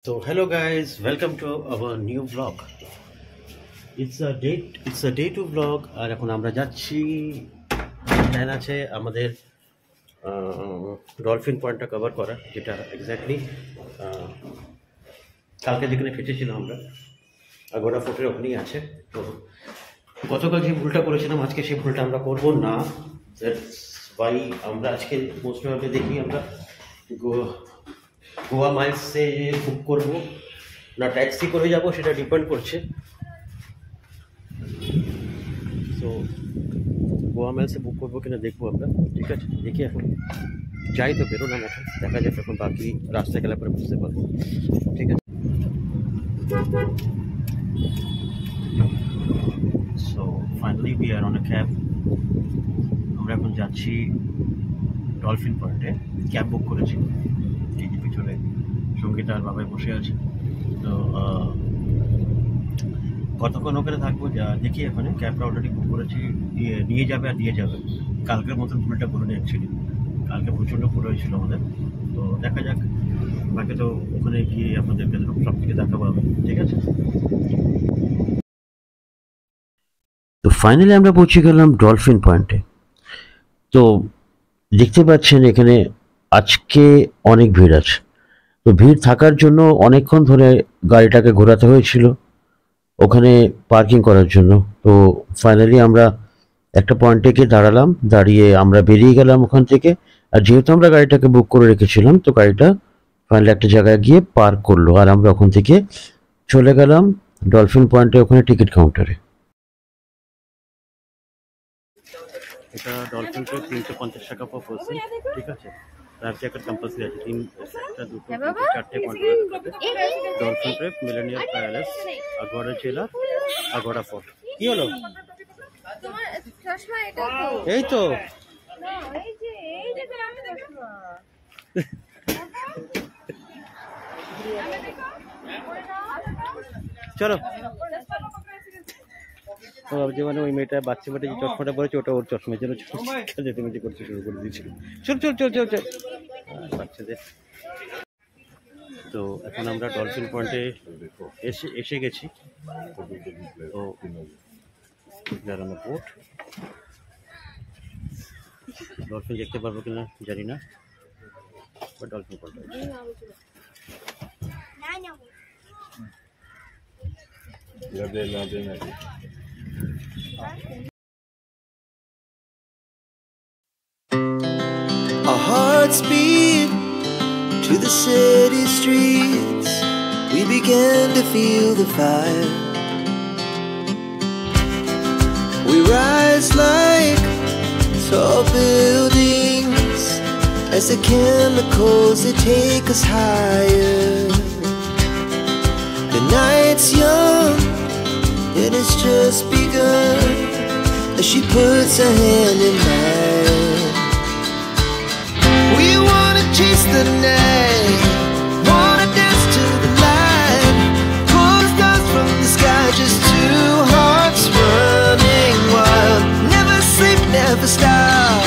So hello guys, welcome to our new vlog. It's a day 2 vlog আর এখন আমরা যাচ্ছি plan আছে আমাদের ডলফিন পয়েন্টটা কভার করা যেটা এক্স্যাক্টলি কালকে যেখানে ফেটেছিলাম আমরা আগোড়া ফোর্টের ওখানেই আছে। তো গতকাল যে ভুলটা করেছিলাম আজকে সেই ভুলটা আমরা করব না। দ্যাটস ওয়াই আমরা আজকে মোস্ট প্রবাবলি দেখি আমরা গোয়া মাইলসে বুক করবো না ট্যাক্সি করে যাব সেটা ডিপেন্ড করছে। তো গোয়া মাইলসে বুক করবো কিনা দেখবো আমরা, ঠিক আছে। দেখি এখন যাই তো বেরোলাম, এখন দেখা যাক এখন বাকি রাস্তায় গেলে পরে বুঝতে পারবো, ঠিক আছে। So finally we are on a cab. আমরা এখন যাচ্ছি ডলফিন পয়েন্টে, ক্যাব বুক করেছি। এই যে পিছনে সঙ্গীতা আর বাবাই বসে আছে। তো কতক্ষণ ওখানে থাকবো যা দেখি। এখানে ক্যাবটা অলরেডি বুক করেছি, নিয়ে যাবে আর দিয়ে যাবে। কালকের মতন ভুলটা করে নিয়ে অ্যাকচুয়ালি কালকে প্রচণ্ড ভুল হয়েছিল আমাদের। তো দেখা যাক, বাকি তো ওখানে গিয়ে আপনাদেরকে সব কিছু দেখাবো, ঠিক আছে। তো ফাইনালি আমরা পৌঁছে গেলাম ডলফিন পয়েন্টে। তো দেখতে পাচ্ছেন এখানে আজকে অনেক ভিড় আছে। তো ভিড় থাকার জন্য অনেকক্ষণ ধরে গাড়িটাকে ঘোরাতে হয়েছিল ওখানে পার্কিং করার জন্য। তো ফাইনালি আমরা একটা পয়েন্টে গিয়ে দাঁড়ালাম, দাঁড়িয়ে আমরা বেরিয়ে গেলাম ওখান থেকে। আর যেহেতু আমরা গাড়িটাকে বুক করে রেখেছিলাম তো গাড়িটা ফাইনালি একটা জায়গায় গিয়ে পার্ক করলো, আর আমরা ওখান থেকে চলে গেলাম ডলফিন পয়েন্টে, ওখানে টিকিট কাউন্টারে। এটা ডলফিন ট্রিপ 350 টাকা পার পার্সন, ঠিক আছে। লাইফ জ্যাকেট কম্পালসারি আছে, 3 একটা 2 4টে point. Dolphin trip millennial palace, Aguada jail, Aguada fort. কি হলো তোমার চশমা? এটা তো এই তো না, এই যে আমি চশমা। চলো। ও ভাবছি মানে ওই মেয়েটা বাচ্চা মেয়েটা যে চশমাটা পরেছে ওটা ওর চশমার জন্য যেতে করতে শুরু করে দিয়েছিল। চল চল চল চল চল বাচ্চাদের। তো এখন আমরা ডলফিন পয়েন্টে এসে গেছি। তো বোট ডলফিন দেখতে পারবো কিনা জানি না, but dolphin point Our hearts beat to the city streets. We began to feel the fire. We rise like tall buildings as the chemicals they take us higher. The night's young and it's just begun as she puts her hand in mine. We wanna chase the night, wanna dance to the light, pull the stars from the sky, just two hearts running wild. Never sleep, never stop,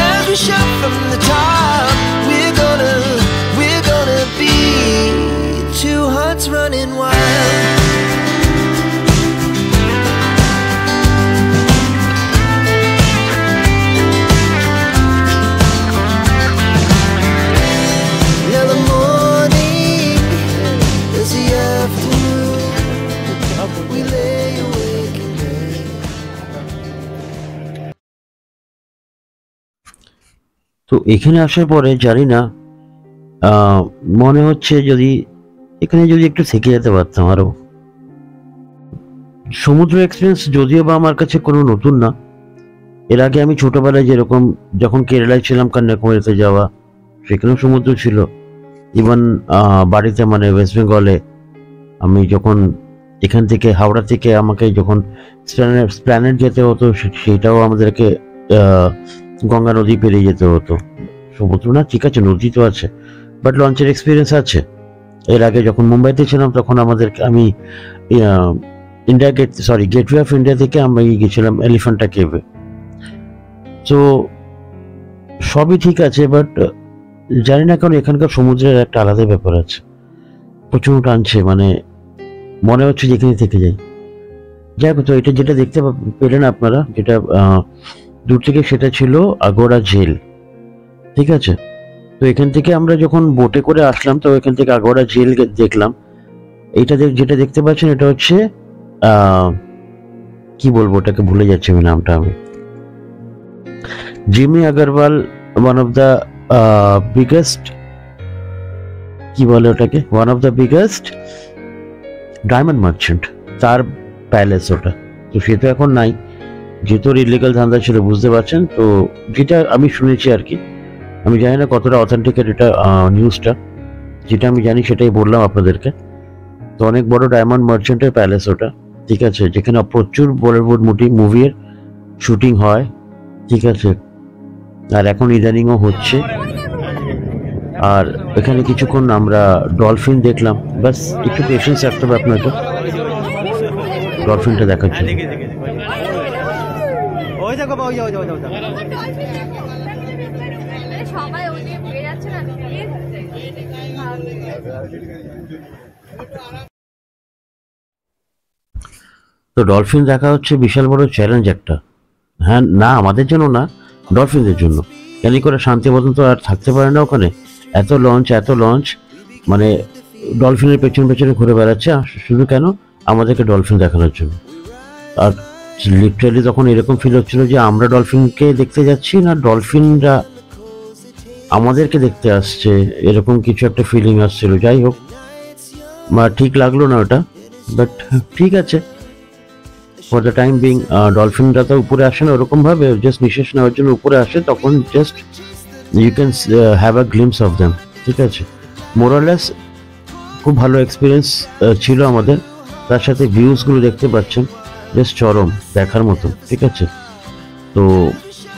as we shout from the top. We're gonna be two hearts running wild. তো এখানে আসার পরে জানি না, মনে হচ্ছে যদি এখানে যদি একটু থেকে যেতে পারতাম আরো। সমুদ্র এক্সপিরিয়েন্স যদিও বা আমার কাছে কোনো নতুন না, এর আগে আমি ছোটবেলায় যেরকম যখন কেরালায় ছিলাম কন্যাকুমারীতে যাওয়া, সেখানেও সমুদ্র ছিল। ইভেন বাড়িতে মানে ওয়েস্ট বেঙ্গলে আমি যখন এখান থেকে হাওড়া থেকে আমাকে যখন স্প্ল্যানেড যেতে হতো সেটাও আমাদেরকে গঙ্গা নদী পেরিয়ে যেতে হতো। সমুদ্র না, ঠিক আছে নদী তো আছে, বাট লঞ্চের এক্সপিরিয়েন্স আছে। এর আগে যখন মুম্বাইতে ছিলাম তখন আমি গেটওয়ে অফ ইন্ডিয়া থেকে আমি গেছিলাম এলিফ্যান্টা কেভে। তো সবই ঠিক আছে, বাট জানি না কারণ এখানকার সমুদ্রের একটা আলাদা ব্যাপার আছে। প্রচুর টানছে, মানে মনে হচ্ছে যেখানে থেকে যাই। যাই হোক, তো এটা যেটা দেখতে পেলেন আপনারা, যেটা দূর থেকে, সেটা ছিল আগোরা জেল। ঠিক আছে, তো এখান থেকে আমরা যখন বোটে করে আসলাম, তো এখান থেকে আগোরা জেল দেখলাম। এইটা যেটা দেখতে পাচ্ছেন, এটা হচ্ছে কি বলবো, ওটাকে ভুলে যাচ্ছি আমি নামটা। আমি Jimmy Agarwal, one of the biggest, কি বলে ওটাকে, one of the biggest diamond merchant, তার প্যালেস ওটা। তো সে তো এখন নাই, যেহেতু ইলিগাল ধান্দা ছিল, বুঝতে পারছেন। তো যেটা আমি শুনেছি আর কি, আমি জানি না কতটা অথেন্টিকেট এটা নিউজটা, যেটা আমি জানি সেটাই বললাম আপনাদেরকে। তো অনেক বড় ডায়মন্ড মার্চেন্টের প্যালেস ওটা। ঠিক আছে, যেখানে প্রচুর বলিউড মুভির শুটিং হয়। ঠিক আছে, আর এখন ইদানিংও হচ্ছে। আর এখানে কিছুক্ষণ আমরা ডলফিন দেখলাম, বাস একটু পেশেন্স রাখতে হবে আপনাকে ডলফিনটা দেখার জন্য। সবাই ওদিকে ঘুরে যাচ্ছে না, তো ডলফিন দেখা হচ্ছে বিশাল বড় চ্যালেঞ্জ একটা। হ্যাঁ, না আমাদের জন্য না, ডলফিনদের জন্য। কেন করে শান্তি মতন তো আর থাকতে পারে না ওখানে, এত লঞ্চ, মানে ডলফিনের পেছনে পেছনে ঘুরে বেড়াচ্ছে শুধু কেন, আমাদেরকে ডলফিন দেখানোর জন্য। আর লিটারালি তখন এরকম ফিল হচ্ছিল যে আমরা ডলফিনকে দেখতে যাচ্ছি না, ডলফিনরা আমাদেরকে দেখতে আসছে, এরকম কিছু একটা ফিলিং আসছিল। যাই হোক, ঠিক লাগলো না ওটা, বাট ঠিক আছে, ফর দ্য টাইম বিং। ডলফিনরা তো উপরে আসে না ওরকম ভাবে, জাস্ট নিঃশ্বাস নেওয়ার জন্য উপরে আসে, তখন just you can have a glimpse of them. ঠিক আছে, মোরালেস খুব ভালো এক্সপিরিয়েন্স ছিল আমাদের। তার সাথে ভিউজগুলো দেখতে পাচ্ছেন, জাস্ট চরম দেখার মতো। ঠিক আছে, তো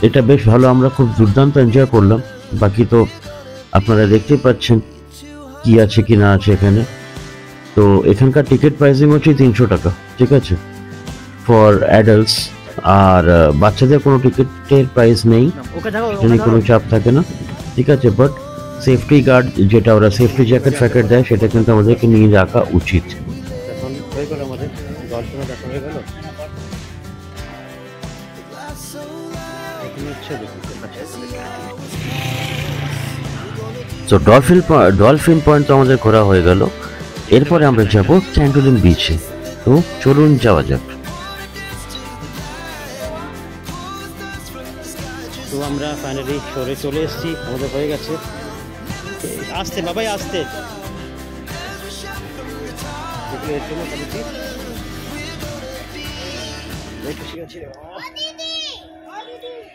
এটা বেশ ভালো, আমরা খুব দুর্দান্ত এনজয় করলাম। বাকি তো আপনারা দেখতেই পাচ্ছেন কি আছে কি না আছে এখানে। তো এখানকার টিকিট প্রাইসিং হচ্ছে 300 টাকা। ঠিক আছে, ফর অ্যাডাল্টস। আর বাচ্চাদের কোনো টিকিটের প্রাইস নেই, কোনো চাপ থাকে না। ঠিক আছে, বাট সেফটি গার্ড, যেটা ওরা সেফটি জ্যাকেট ফ্যাকেট দেয়, সেটা কিন্তু আমাদেরকে নিয়ে রাখা উচিত। এখন হয়ে গেল আমাদের ডলফিনও দেখা হয়ে গেল। তো ডলফিন পয়েন্ট তো আমাদের ঘোরা হয়ে গেল। এরপরে আমরা যাব ক্যান্ডোলিন বিচে। তো চলুন যাওয়া যাক। তো আমরা ফাইনালি শহরে চলে এসেছি, আমাদের হয়ে গেছে। আসতে বাবাই আসতে,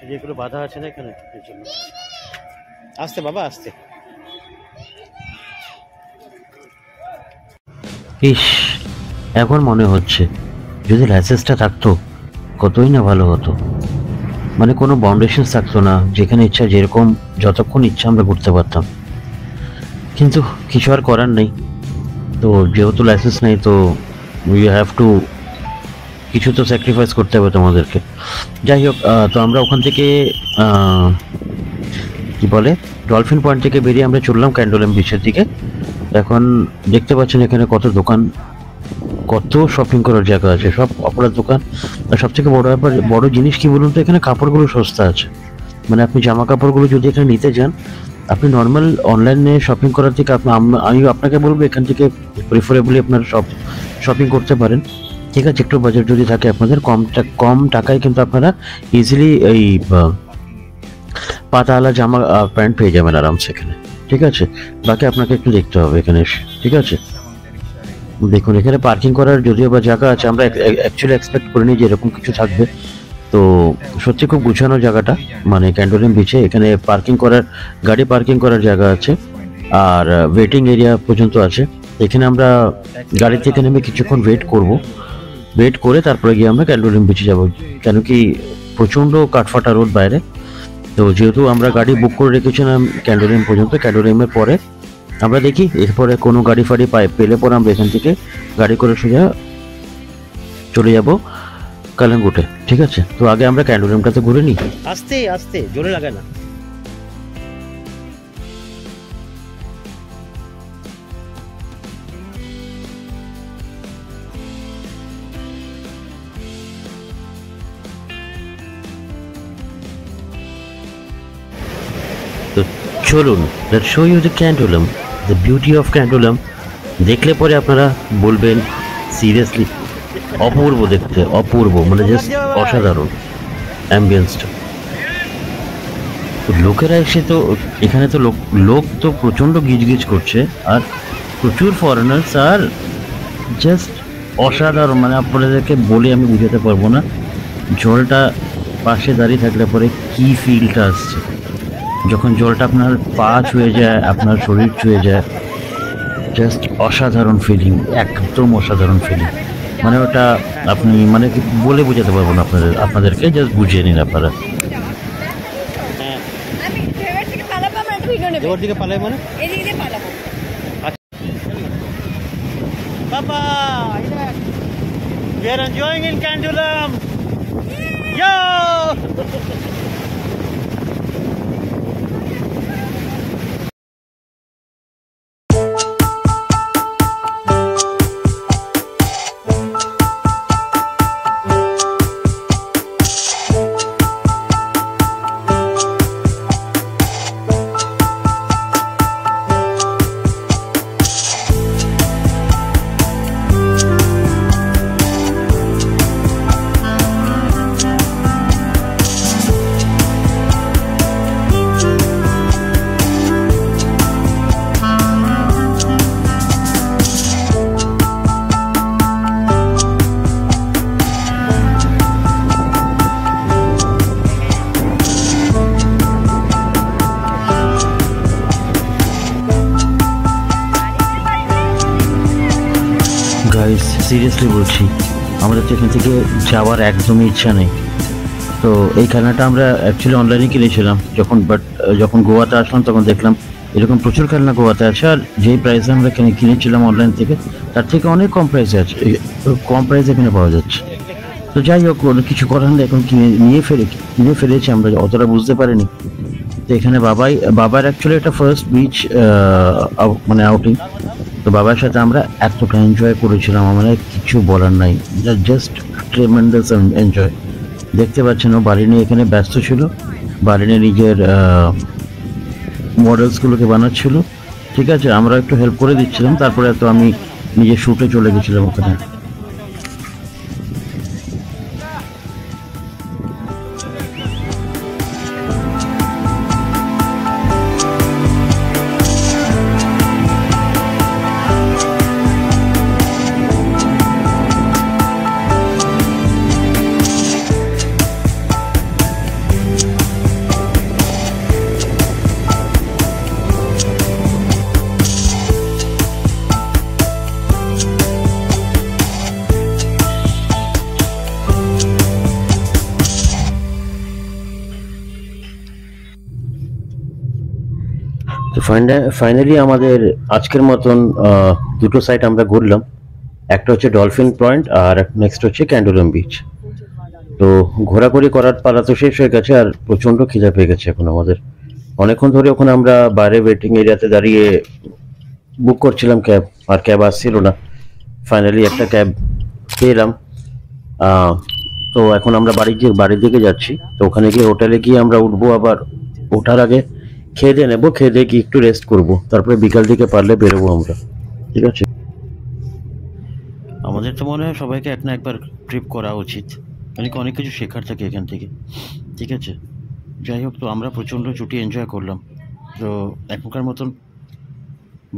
যেগুলো বাধা আছে না এখানে, আসতে বাবা আসতে। ইস, এখন মনে হচ্ছে যদি লাইসেন্সটা থাকতো কতই না ভালো হতো। মানে কোনো বাউন্ডেশন থাকতো না, যেখানে ইচ্ছা যেরকম যতক্ষণ ইচ্ছা আমরা ঘুরতে পারতাম। কিন্তু কিছু আর করার নেই। তো যেহেতু লাইসেন্স নেই, তো উই হ্যাভ টু কিছু তো স্যাক্রিফাইস করতে হবে তোমাদেরকে। যাই হোক, তো আমরা ওখান থেকে কি বলে ডলফিন পয়েন্ট থেকে বেরিয়ে আমরা চললাম ক্যান্ডোলিন বিচের দিকে। এখন দেখতে পাচ্ছেন এখানে কত দোকান, কত শপিং করার জায়গা আছে, সব অপরাধ দোকান। আর সব থেকে বড় ব্যাপার, বড় জিনিস কি বলুন তো, এখানে কাপড়গুলো সস্তা আছে। মানে আপনি জামা কাপড়গুলো যদি এখানে নিতে যান, আপনি নর্মাল অনলাইনে শপিং করার থেকে আমি আপনাকে বলবো এখান থেকে প্রিফারেবলি আপনারা শপিং করতে পারেন। ঠিক আছে, একটু বাজেট যদি থাকে আপনাদের, কম টাকায় কিন্তু আপনারা ইজিলি এই পাতাওয়ালা জামা প্যান্ট পেয়ে যাবেন আরামসে এখানে। ঠিক আছে, বাকি আপনাকে একটু দেখতে হবে এখানে এসে। ঠিক আছে, দেখুন এখানে পার্কিং করার যদিও বা জায়গা আছে, আমরা অ্যাকচুয়ালি এক্সপেক্ট করিনি যে এরকম কিছু থাকবে। তো সত্যি খুব গুছানো জায়গাটা, মানে ক্যান্ডোলিন বিচে এখানে গাড়ি পার্কিং করার জায়গা আছে, আর ওয়েটিং এরিয়া পর্যন্ত আছে। এখানে আমরা গাড়ি থেকে নেমে কিছুক্ষণ ওয়েট করে তারপরে গিয়ে আমরা ক্যান্ডোলিন বিচে যাব। কেন কি প্রচণ্ড কাঠফাটা রোড বাইরে। তো যেহেতু আমরা গাড়ি বুক করে রেখেছিলাম ক্যান্ডোলিন পর্যন্ত, ক্যান্ডোলিনের পরে আমরা দেখি এরপরে কোনো গাড়ি ফাড়ি পেলে পরে আমরা এখান থেকে গাড়ি করে সোজা চলে যাব কালাঙ্গুটে। ঠিক আছে, তো আগে আমরা ক্যান্ডোলিনটাতে ঘুরে নিই। আস্তে আস্তে, জোরে লাগে না। চলুন, let's show you the Candolim, the beauty of Candolim. দেখলে পরে আপনারা বলবেন সিরিয়াসলি অপূর্ব দেখতে, অপূর্ব, মানে জাস্ট অসাধারণ অ্যাম্বিয়েন্সটা। লোকেরা এসে তো এখানে তো লোক তো প্রচণ্ড গিজগিজ করছে, আর প্রচুর ফরেনার্স, আর জাস্ট অসাধারণ, মানে আপনাদেরকে বলে আমি বুঝাতে পারবো না। জলটা পাশে দাঁড়িয়ে থাকলে পরে কি ফিলটা আসছে, যখন জলটা আপনার পা ছুঁয়ে যায়, আপনার শরীর ছুঁয়ে যায়, জাস্ট অসাধারণ ফিলিং, একদম অসাধারণ ফিলিং। মানে ওটা আপনি মানে বলে বোঝাতে পারবো না আপনাদেরকে, জাস্ট বুঝিয়ে নিন আপনারা। আমি ড্রাইভার থেকে পালাবো, আমার একটা ভিডিও নেবে। ওর দিকে পালাই মানে এদিকে দিয়ে পালাবো। Papa, we are enjoying in Candulam. Yo! Guys seriously বলছি, আমাদের তো এখান থেকে যাওয়ার একদমই ইচ্ছা নেই। তো এই খেলনাটা আমরা অ্যাকচুয়ালি অনলাইনে কিনেছিলাম যখন গোয়াতে আসলাম তখন দেখলাম এরকম প্রচুর খেলনা গোয়াতে আছে, আর যেই প্রাইসে আমরা কিনেছিলাম অনলাইন থেকে তার থেকে অনেক কম প্রাইসে আছে, কম প্রাইসে এখানে পাওয়া যাচ্ছে। তো যাই হোক, কিছু করার নেই, এখন কিনে ফেলেছি আমরা, অতটা বুঝতে পারিনি। তো এখানে বাবার অ্যাকচুয়ালি এটা ফার্স্ট বিচ মানে আউটিং। তো বাবার সাথে আমরা এতটা এনজয় করেছিলাম, মানে কিছু বলার নাই, জাস্ট ট্রেমেন্ডাস এনজয়। দেখতে পাচ্ছেন ও বাড়ি নিয়ে এখানে ব্যস্ত ছিল, বাড়ি নিয়ে নিজের মডেলসগুলোকে বানাচ্ছিল। ঠিক আছে, আমরা একটু হেল্প করে দিচ্ছিলাম, তারপরে তো আমি নিজের শ্যুটে চলে গেছিলাম ওখানে। তো ফাইনালি আমাদের আজকের মতন দুটো সাইট আমরা ঘুরলাম। একটা হচ্ছে ডলফিন পয়েন্ট, আর নেক্সট হচ্ছে ক্যান্ডুলাম বিচ। তো ঘোরাঘুরি করার পালা তো শেষ হয়ে গেছে, আর প্রচণ্ড খিদে পেয়ে গেছে এখন আমাদের। অনেকক্ষণ ধরে ওখানে আমরা বাইরে ওয়েটিং এরিয়াতে দাঁড়িয়ে বুক করছিলাম ক্যাব, আর ক্যাব আসছিল না। ফাইনালি একটা ক্যাব পেলাম। তো এখন আমরা বাড়ির দিকে যাচ্ছি। তো ওখানে গিয়ে হোটেলে গিয়ে আমরা উঠবো, আবার ওঠার আগে খেয়ে দিয়ে নেবো, খেয়ে দিয়ে গিয়ে একটু রেস্ট করবো, তারপরে বিকাল দিকে পারলে বেরোবো আমরা। ঠিক আছে, আমাদের তো মনে হয় সবাইকে এক না একবার ট্রিপ করা উচিত, অনেক কিছু শেখার থাকে এখান থেকে। ঠিক আছে, যাই হোক, তো আমরা প্রচণ্ড ছুটি এনজয় করলাম। তো এখনকার মতন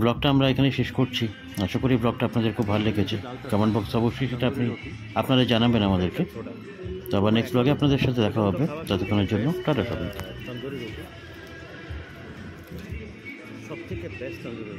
ব্লগটা আমরা এখানে শেষ করছি। আশা করি ব্লগটা আপনাদের খুব ভালো লেগেছে। কমেন্ট বক্স অবশ্যই সেটা আপনারা জানাবেন আমাদেরকে। তো আবার নেক্সট ব্লগে আপনাদের সাথে দেখা হবে, ততক্ষণের জন্য টাটা সবাইকে। সব থেকে বেস্ট তন্দুরি।